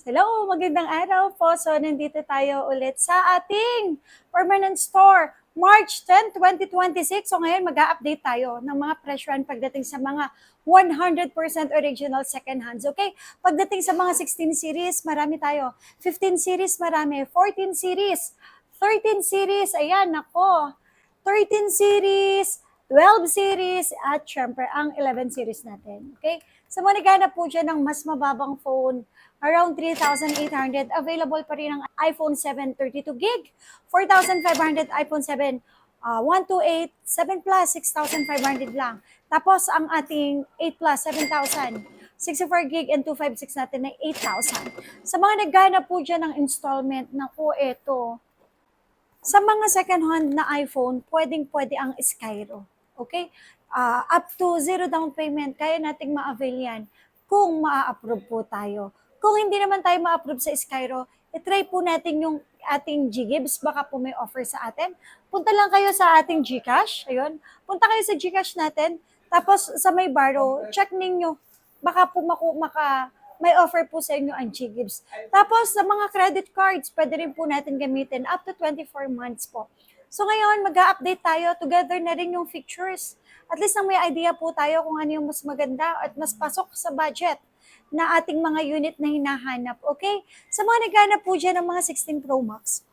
Hello, magandang araw po. So, nandito tayo ulit sa ating permanent store, March 10, 2026. So, ngayon mag-a-update tayo ng mga presyohan pagdating sa mga 100% original second hands. Okay? Pagdating sa mga 16 series, marami tayo. 15 series, marami. 14 series, 13 series, ayan, nako. 13 series, 12 series, at syempre ang 11 series natin. Okay? Sa mga naghanap po dyan ng mas mababang phone, around 3,800, available pa rin ang iPhone 7 32 gig, 4,500 iPhone 7 128, 7 Plus, 6,500 lang. Tapos ang ating 8 Plus, 7,000. 64 gig and 256 natin na 8,000. Sa mga naghanap po dyan ng installment, naku, eto, sa mga second-hand na iPhone, pwedeng-pwede ang Skyro. Okay? Up to zero down payment, kaya nating ma-avail yan kung ma-approve po tayo. Kung hindi naman tayo ma-approve sa Skyro, itry po natin yung ating Ggibbs, baka po may offer sa atin. Punta lang kayo sa ating Gcash, ayun. Punta kayo sa Gcash natin, tapos sa may borrow, check ninyo, baka po may offer po sa inyo ang Ggibbs. Tapos sa mga credit cards, pwede rin po natin gamitin up to 24 months po. So ngayon, mag-a-update tayo, together na rin yung features. At least nang may idea po tayo kung ano yung mas maganda at mas pasok sa budget na ating mga unit na hinahanap. Okay? Sa mga naghanap po dyan ng mga 16 Pro Max,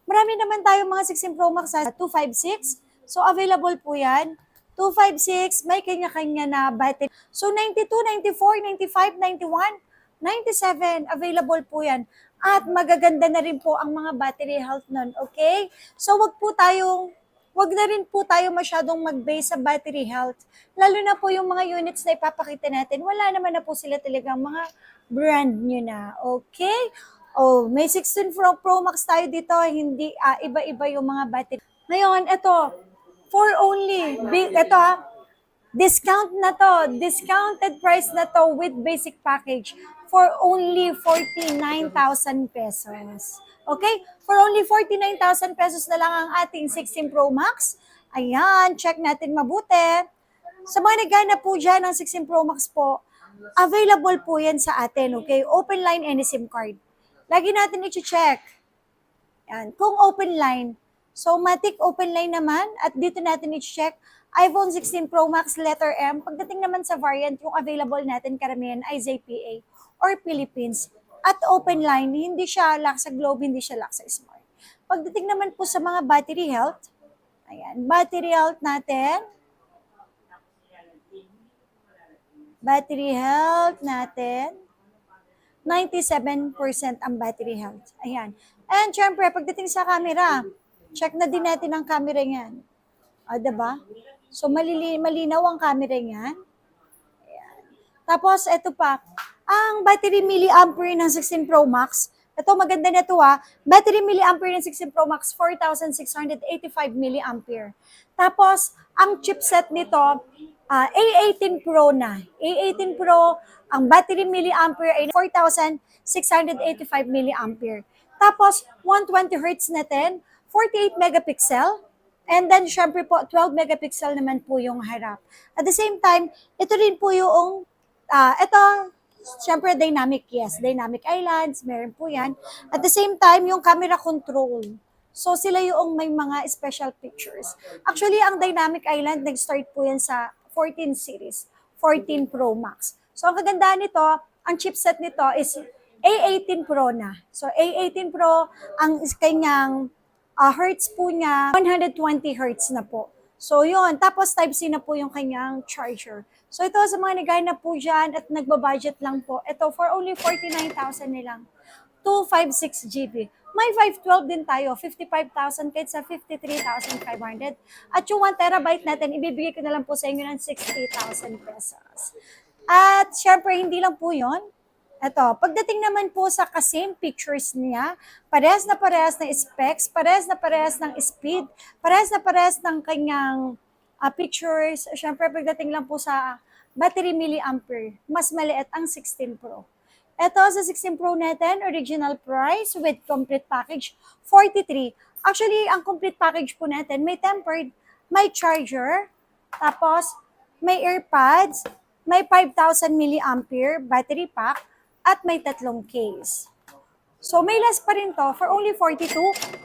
marami naman tayo mga 16 Pro Max sa 256. So available po yan. 256, may kanya-kanya na battery. So 92, 94, 95, 91, 97, available po yan. At magaganda na rin po ang mga battery health nun, okay? So wag na rin po tayo masyadong mag-base sa battery health. Lalo na po yung mga units na ipapakita natin, wala naman na po sila talagang mga brand new na, okay? Oh, may 16 Pro Max tayo dito, hindi iba-iba yung mga battery. Ngayon, ito, for only, ito discount na to, discounted price na to with basic package for only 49,000 pesos. Okay? For only 49,000 pesos na lang ang ating 16 Pro Max. Ayan, check natin mabuti. Sa mga naghanap po dyan ng 16 Pro Max po, available po yan sa atin, okay? Open line any SIM card. Lagi natin i-check. Yan. Kung open line, so matic open line naman, at dito natin i-check iPhone 16 Pro Max letter M. Pagdating naman sa variant, yung available natin karamihan ay ZPA or Philippines. At open line, hindi siya lock sa Globe, hindi siya lock sa Smart. Pagdating naman po sa mga battery health, ayan, battery health natin, battery health natin, 97% ang battery health. Ayan. And syempre, pagdating sa camera, check na din natin ang camera niyan. O, diba? So, malinaw ang camera niyan. Ayan. Tapos, ito pa, ang battery milliampere ng 16 Pro Max, ito maganda na ito battery milliampere ng 16 Pro Max, 4,685 milliampere. Tapos, ang chipset nito, A18 Pro na. A18 Pro, ang battery milliampere ay 4,685 milliampere. Tapos, 120 Hz natin, 48 megapixel, and then, syempre po, 12 megapixel naman po yung harap. At the same time, ito rin po yung, ito, syempre dynamic, yes, dynamic islands, meron po yan. At the same time, yung camera control. So, sila yung may mga special pictures. Actually, ang dynamic island, nag-start po yan sa 14 series, 14 Pro Max. So, ang kagandahan nito, ang chipset nito is A18 Pro na. So, A18 Pro, ang kanyang hertz po niya, 120 hertz na po. So, yun. Tapos, Type-C na po yung kanyang charger. So, ito sa mga naghahanap po dyan at nagbabudget lang po. Ito, for only 49,000 nilang. 256 GB. May 512 din tayo, 55,000 kahit sa 53,500. At yung 1 terabyte natin, ibibigay ko na lang po sa inyo ng 60,000 pesos. At syempre, hindi lang po yon. Ito, pagdating naman po sa kasame pictures niya, parehas na parehas ng specs, parehas na parehas ng speed, parehas na parehas ng kanyang pictures. Syempre, pagdating lang po sa battery milliampere, mas maliit ang 16 Pro. Ito sa 16 Pro natin, original price with complete package, 43. Actually, ang complete package po natin, may tempered, may charger, tapos may AirPods, may 5,000 milliampere battery pack, at may tatlong case. So may less pa rin to for only 42.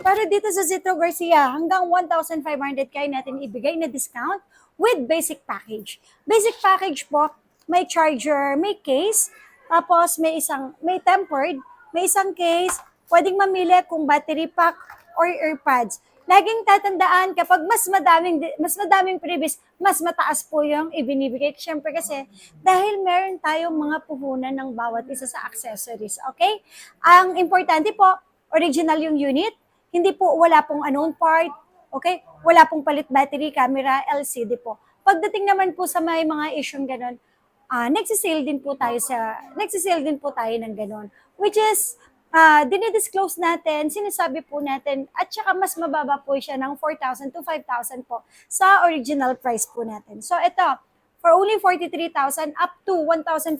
Pero dito sa Zitro Garcia, hanggang 1,500 kaya natin ibigay na discount with basic package. Basic package po, may charger, may case, tapos may tempered, may isang case, pwedeng mamili kung battery pack or earpads. Laging tatandaan kapag mas madaming previous, mas mataas po yung ibinibigay. Siyempre kasi dahil meron tayong mga puhunan ng bawat isa sa accessories, okay? Ang importante po, original yung unit, hindi po wala pong unknown part, okay? Wala pong palit battery, camera, LCD po. Pagdating naman po sa may mga isyong ganun, nagsisale din po tayo ng ganun. Which is, dinidisclose natin, sinasabi po natin, at saka mas mababa po siya ng 4,000 to 5,000 po sa original price po natin. So ito, for only 43,000 up to 1,500,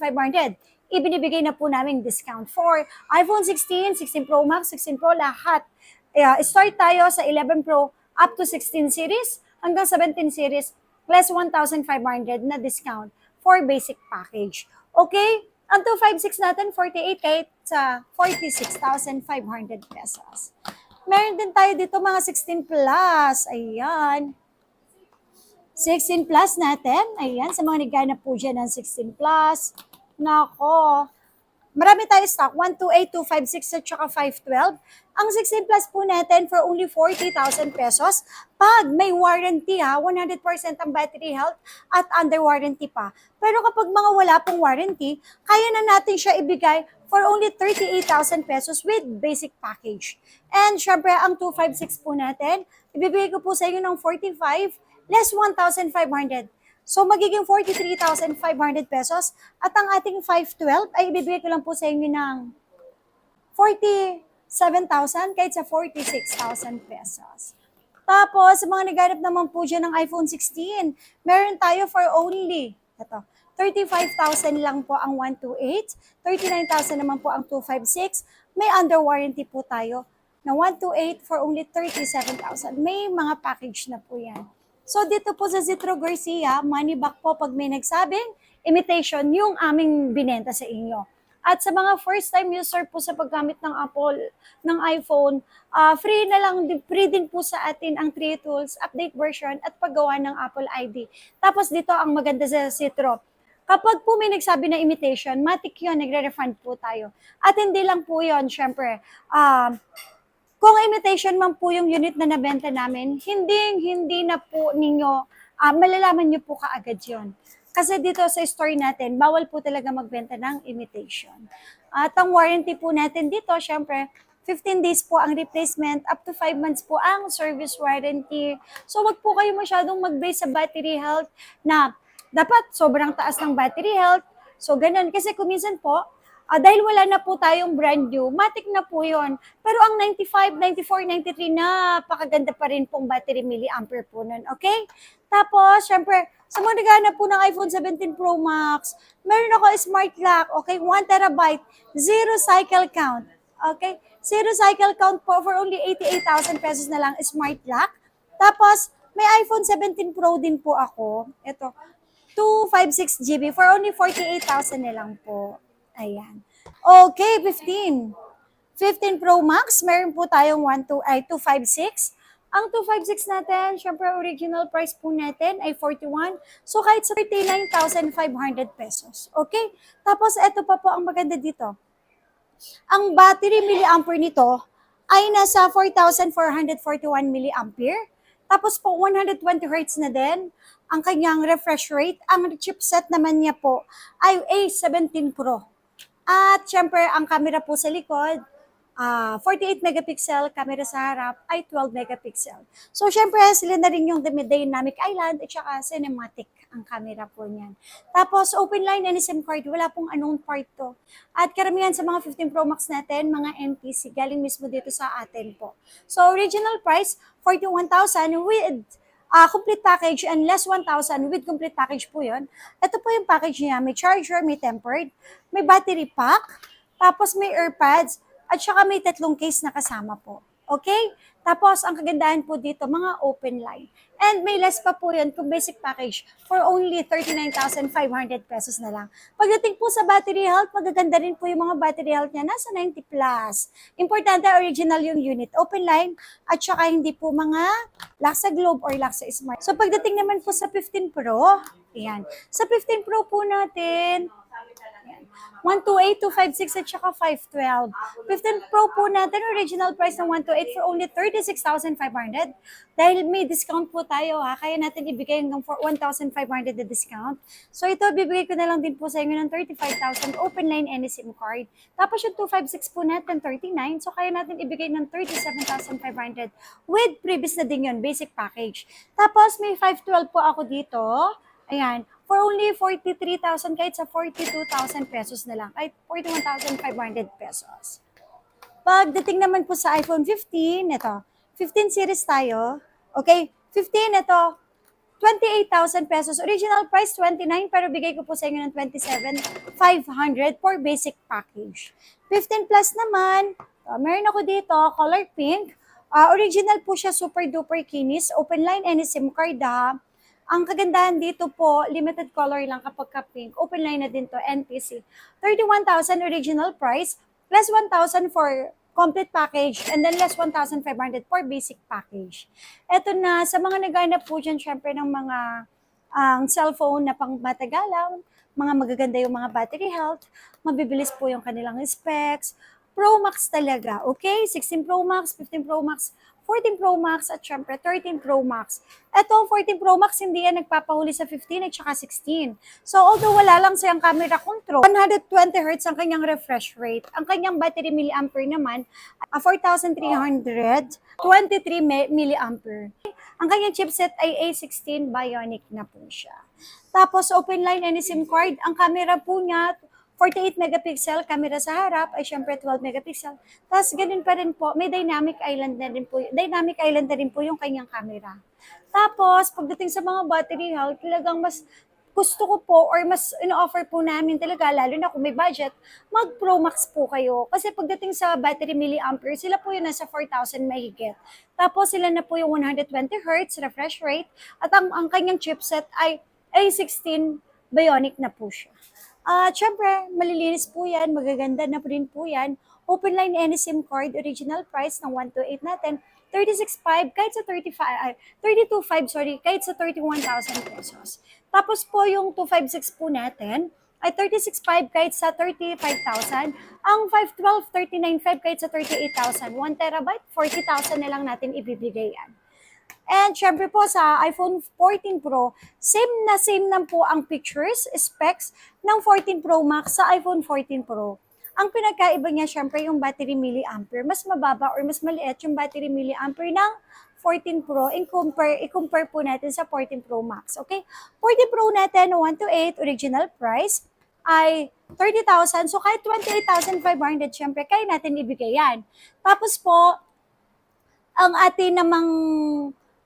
ibinibigay na po namin discount for iPhone 16, 16 Pro Max, 16 Pro, lahat. Start tayo sa 11 Pro up to 16 series hanggang 17 series plus 1,500 na discount for basic package. Okay? Ang 256 natin, 48 kahit sa 46,500 pesos. Meron din tayo dito mga 16 plus. Ayan. 16 plus natin. Ayan, sa mga naghanap po dyan ng 16 plus. Nako. Marami tayo stock. 128, 256 at saka 512. Ang 16 plus po natin for only 40,000 pesos. Pag may warranty 100% ang battery health at under warranty pa. Pero kapag mga wala pong warranty, kaya na natin siya ibigay for only 38,000 pesos with basic package. And syempre, ang 256 po natin, ibibigay ko po sa inyo ng 45 less 1,500. So, magiging 43,500 pesos. At ang ating 512 ay ibibigay ko lang po sa inyo ng 47,000 kahit sa 46,000 pesos. Tapos, sa mga naghanap naman po dyan ng iPhone 16, meron tayo for only, 35,000 lang po ang 128, 39,000 naman po ang 256. May under warranty po tayo na 128 for only 37,000. May mga package na po yan. So dito po sa Zitro Garcia, money back po pag may nagsabing imitation yung aming binenta sa inyo. At sa mga first time user po sa paggamit ng Apple, ng iPhone, free din po sa atin ang 3 tools, update version at paggawa ng Apple ID. Tapos dito ang maganda sa Zitro. Kapag po may nagsabi na imitation, matik yun, nagre-refund po tayo. At hindi lang po yun, syempre, kung imitation man po yung unit na nabenta namin, hindi na po ninyo, malalaman nyo po kaagad yun. Kasi dito sa store natin, bawal po talaga magbenta ng imitation. At ang warranty po natin dito, syempre, 15 days po ang replacement, up to 5 months po ang service warranty. So wag po kayo masyadong mag-base sa battery health na dapat sobrang taas ng battery health. So ganun, kasi kuminsan po, dahil wala na po tayong brand new, matik na po yon. Pero ang 95, 94, 93, napakaganda pa rin pong battery milliampere po nun. Okay? Tapos, syempre, sa mga naghahanap po ng iPhone 17 Pro Max, meron ako smart lock, okay? 1 terabyte, 0 cycle count. Okay? 0 cycle count po for only 88,000 pesos na lang smart lock. Tapos, may iPhone 17 Pro din po ako. Ito, 256 GB for only 48,000 na lang po. Ayan. Okay, 15 Pro Max, meron po tayong 256. Ang 256 natin, syempre original price po natin ay 41. So kahit sa 39,500 pesos. Okay? Tapos ito pa po ang maganda dito. Ang battery milliampere nito ay nasa 4,441 milliampere. Tapos po 120 Hz na din ang kanyang refresh rate. Ang chipset naman niya po ay A17 Pro. At syempre, ang camera po sa likod, 48 megapixel, camera sa harap ay 12 megapixel. So syempre, sila na rin yung dynamic island at saka cinematic ang camera po niyan. Tapos, open line and SIM card, wala pong unknown part to. At karamihan sa mga 15 Pro Max natin, mga NTC, galing mismo dito sa atin po. So, original price, 41,000 with complete package and less 1,000 with complete package po yun. Ito po yung package niya. May charger, may tempered, may battery pack, tapos may earpads, at saka may 3 case na kasama po. Okay? Tapos, ang kagandahan po dito, mga open line. And may less pa po yun kung basic package for only 39,500 pesos na lang. Pagdating po sa battery health, magaganda rin po yung mga battery health niya, nasa 90 plus. Importante, original yung unit. Open line, at saka hindi po mga Laksa Globe or Laksa Smart. So, pagdating naman po sa 15 Pro, ayan. Sa 15 Pro po natin, 128, 256 at saka 512. 15 Pro po natin, original price ng 128 for only 36,500. Dahil may discount po tayo ha, kaya natin ibigay hanggang 1,500 na discount. So ito, bibigay ko na lang din po sa inyo ng 35,000 open line any SIM card. Tapos yung 256 po natin, 39. So kaya natin ibigay ng 37,500 with previous na din yun, basic package. Tapos may 512 po ako dito. Ayan, for only 43,000 kahit sa 42,000 pesos na lang, kahit 41,500 pesos. Pagdating naman po sa iPhone 15, ito, 15 series tayo. Okay, 15, ito, 28,000 pesos. Original price, 29, pero bigay ko po sa inyo ng 27,500 for basic package. 15 plus naman, meron ako dito, color pink. Original po siya, super duper kinis. Open line, any SIM card ha. Ang kagandahan dito po, limited color lang kapag ka-pink. Open line na din to, NPC. 31,000 original price, plus 1,000 for complete package, and then less 1,500 for basic package. Ito na, sa mga naghanap po dyan, syempre ng mga cellphone na pang matagalang, mga magaganda yung mga battery health, mabibilis po yung kanilang specs, Pro Max talaga, okay? 16 Pro Max, 15 Pro Max, 14 Pro Max, at syempre 13 Pro Max. Ito, 14 Pro Max, hindi yan nagpapahuli sa 15 at saka 16. So, although wala lang siyang camera control, 120 Hz ang kanyang refresh rate. Ang kanyang battery milliampere naman, 4,323 milliampere. Ang kanyang chipset ay A16 Bionic na po siya. Tapos, open line any SIM card. Ang camera po niya, 48 megapixel, camera sa harap ay syempre 12 megapixel. Tapos ganun pa rin po, may dynamic island na rin po yung kanyang camera. Tapos pagdating sa mga battery health, talagang mas gusto ko po or mas ino-offer po namin talaga, lalo na kung may budget, mag Pro Max po kayo. Kasi pagdating sa battery milliampere, sila po yung nasa 4,000 mahigit. Tapos sila na po yung 120 Hz refresh rate at ang kanyang chipset ay A16 Bionic na po siya. At syempre, malilinis po yan, magaganda na rin po yan. Open line any SIM card, original price ng 128 natin, 36,500 kahit sa 32,500 sorry, kahit sa 31,000 pesos. Tapos po yung 256 po natin ay 36,500 kahit sa 35,000. Ang 512, 39,500 kahit sa 38,000. 1 terabyte, 40,000 na lang natin ibibigay yan. And syempre po sa iPhone 14 Pro, same na po ang pictures, specs ng 14 Pro Max sa iPhone 14 Pro. Ang pinagkaiba niya syempre yung battery milliampere, mas mababa or mas maliit yung battery milliampere ng 14 Pro i-compare po natin sa 14 Pro Max. Okay? 14 Pro natin, 128 original price ay 30,000. So kahit 28,500 syempre kaya natin ibigay yan. Tapos po, ang atin namang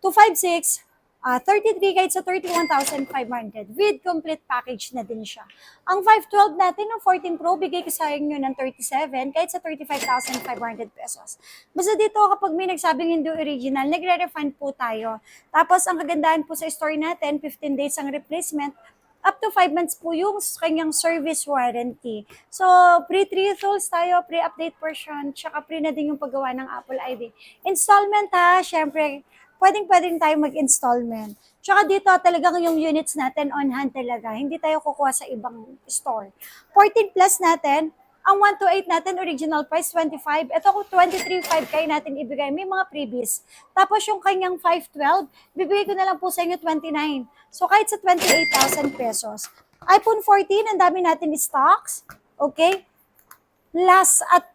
256, 33 kahit sa 31,500 with complete package na din siya. Ang 512 natin ng 14 Pro, bigay ko sa inyo ng 37 kahit sa 35,500 pesos. Basta dito kapag may nagsabing hindi original, nagre-refund po tayo. Tapos ang kagandahan po sa store natin, 15 days ang replacement, up to 5 months po yung kanyang service warranty. So, pre-3 tools tayo, pre-update version, tsaka pre na din yung paggawa ng Apple ID. Installment ha, syempre, pwedeng tayo mag-installment. Tsaka dito talagang yung units natin on hand talaga. Hindi tayo kukuha sa ibang store. 14 plus natin, ang 128 natin, original price, 25. Ito kung 23.5 kayo natin ibigay. May mga previous. Tapos yung kanyang 512, bibigay ko na lang po sa inyo 29. So kahit sa 28,000 pesos. iPhone 14, ang dami natin stocks. Okay? Last at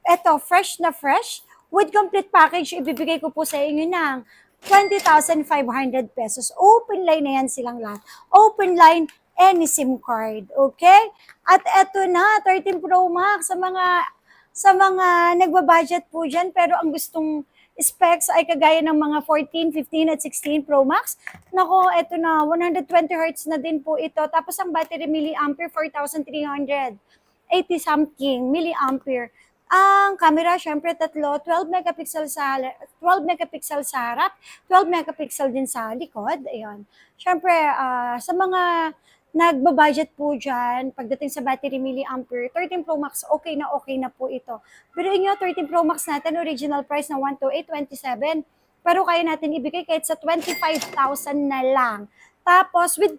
eto, fresh na fresh. With complete package, ibibigay ko po sa inyo ng 20,500 pesos. Open line na yan silang lahat. Open line, any SIM card. Okay? At eto na, 13 Pro Max sa mga nagbabudget po dyan, pero ang gustong specs ay kagaya ng mga 14, 15 at 16 Pro Max. Nako, eto na, 120 Hz na din po ito. Tapos ang battery milliampere, 4,380 something milliampere. Ang camera, syempre tatlo, 12 megapixel sa 12 megapixel sa harap, 12 megapixel din sa likod. Ayun. Syempre, sa mga nagba-budget po dyan, pagdating sa battery milliampere, 13 Pro Max, okay na po ito. Pero inyo, 13 Pro Max natin, original price na 12827, pero kaya natin ibigay kahit sa 25,000 na lang. Tapos, with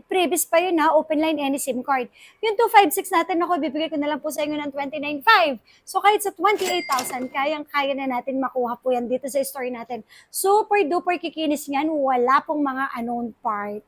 previous pa yun ha, open line any SIM card. Yung 256 natin, ako, bibigay ko na lang po sa inyo ng 29,500. So, kahit sa 28,000, kayang-kaya na natin makuha po yan dito sa store natin. Super duper kikinis yan, wala pong mga unknown part.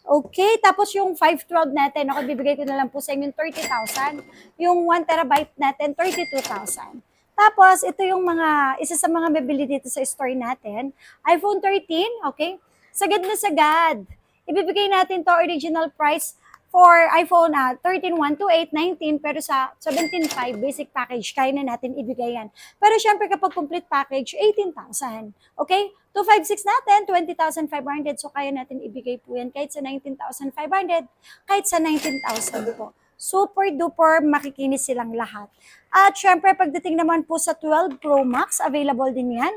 Okay, tapos yung 512 natin, ako bibigay ko na lang po sa inyo 30,000. Yung 1 terabyte natin, 32,000. Tapos, ito yung isa sa mga mabili dito sa store natin. iPhone 13, okay? Sagad na sagad. Ibibigay natin to original price for iPhone 13, 12819, pero sa 17.5 basic package, kaya na natin ibigay yan. Pero syempre kapag complete package, 18,000. Okay? 256 natin, 20,500. So kaya natin ibigay po yan kahit sa 19,500, kahit sa 19,000 po. Super duper makikinis silang lahat. At syempre pagdating naman po sa 12 Pro Max, available din yan.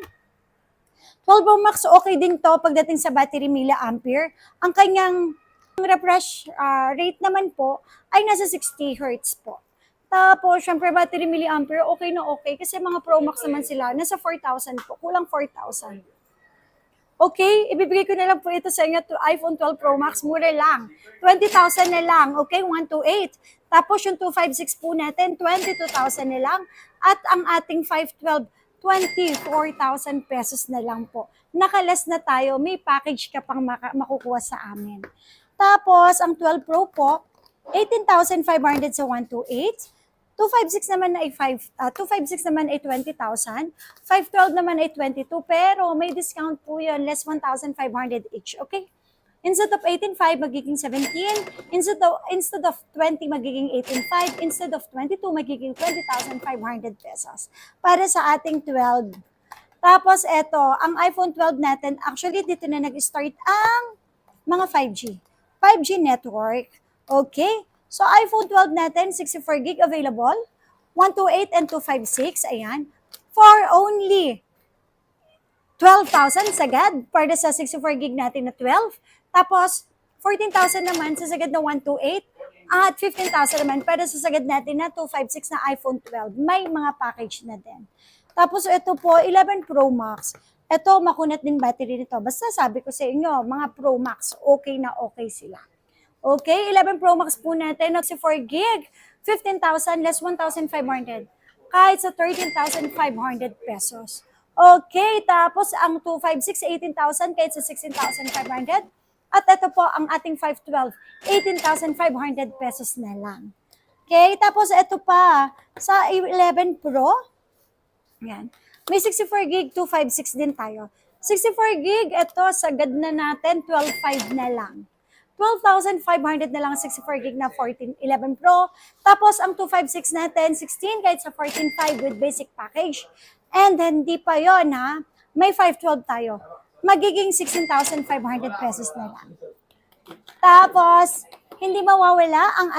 12 Pro Max, okay din to pagdating sa battery milliampere. Ang kanyang refresh rate naman po ay nasa 60 Hz po. Tapos, syempre, battery milliampere, okay na okay. Kasi mga Pro Max naman sila, nasa 4,000 po. Kulang 4,000. Okay, ibibigay ko na lang po ito sa inyo to iPhone 12 Pro Max, mura lang. 20,000 na lang, okay, 128. Tapos yung 256 po natin, 22,000 na lang. At ang ating 512, 24,000 pesos na lang po. Nakalas na tayo, may package ka pang makukuha sa amin. Tapos, ang 12 Pro po, 18,500 sa 128. 256 naman ay 256 naman ay 20,000. 512 naman ay 22, pero may discount po yun, less 1,500 each, okay? Instead of 18.5, magiging 17. Instead of 20, magiging 18.5. Instead of 22, magiging 20,500 pesos. Para sa ating 12. Tapos, eto, ang iPhone 12 natin, actually, dito na nag-start ang mga 5G. 5G network. Okay? So, iPhone 12 natin, 64 gig available. 128 and 256, ayan. For only 12,000 sagad para sa 64 gig natin na 12. Tapos, 14,000 naman sa sagad na 128 at 15,000 naman para sa sagad natin na 256 na iPhone 12. May mga package na din. Tapos, ito po, 11 Pro Max. Ito, makunat din battery nito. Basta sabi ko sa inyo, mga Pro Max, okay na okay sila. Okay, 11 Pro Max po natin, 64 gig, 15,000 less 1,500. Kahit sa 13,500 pesos. Okay, tapos ang 256, 18,000 kahit sa 16,500. At ito po ang ating 512, 18,500 pesos na lang. Okay, tapos ito pa, sa 11 Pro, yan. May 64 gig, 256 din tayo. 64 gig, ito, sagad na natin, 12,500 na lang. 12,500 na lang 64 gig na 11 Pro. Tapos ang 256 natin, 16 kahit sa 14.5 with basic package. And hindi pa yon ha, may 512 tayo. Magiging 16,500 pesos na lang. Tapos, hindi mawawala ang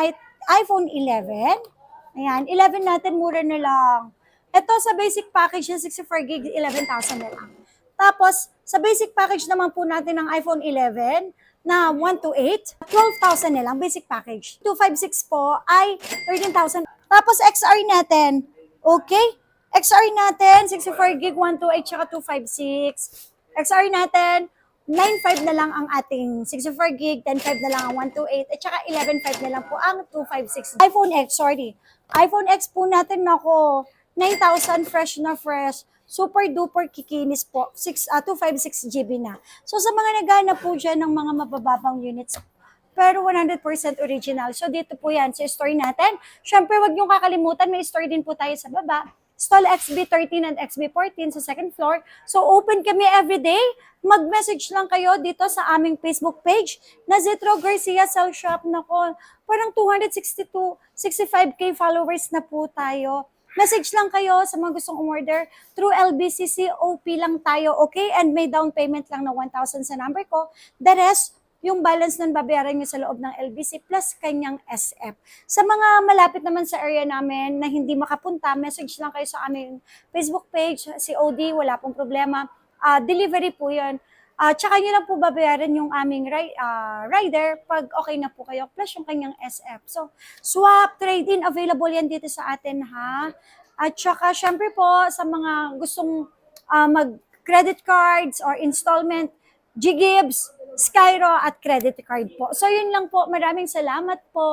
iPhone 11. Ayan, 11 natin, mura na lang. Ito sa basic package ng 64 gig, 11,000 na lang. Tapos, sa basic package naman po natin ng iPhone 11 na 128, 12,000 na lang, basic package. 256 po ay 13,000. Tapos, XR natin, okay? XR natin, 64 gig, 128, tsaka 256. XR natin, 9.5 na lang ang ating 64 gig, 10.5 na lang ang 128, at saka 11.5 na lang po ang 256. iPhone X, sorry. iPhone X po natin, nako, 9,000 fresh na fresh. Super duper kikinis po. 256 GB na. So sa mga naghanap po dyan ng mga mabababang units, pero 100% original. So dito po yan sa store natin. Syempre, wag niyong kakalimutan, may store din po tayo sa baba. Stall XB13 and XB14 sa second floor. So open kami everyday. Mag-message lang kayo dito sa aming Facebook page na Zetro Garcia Cell Shop. Nako, parang 265k followers na po tayo. Message lang kayo sa mga gustong umorder. Through LBCC, OP lang tayo, okay? And may down payment lang na 1,000 sa number ko. The rest, yung balance nun babayaran nyo sa loob ng LBC plus kanyang SF. Sa mga malapit naman sa area namin na hindi makapunta, message lang kayo sa aming Facebook page, si OD, wala pong problema. Delivery po yun. Tsaka nyo lang po babayaran yung aming rider pag okay na po kayo, plus yung kanyang SF. So, swap, trade-in, available yan dito sa atin, ha? At tsaka, syempre po, sa mga gustong mag-credit cards or installment, G-Gibbs, Skyro at credit card po. So, yun lang po. Maraming salamat po.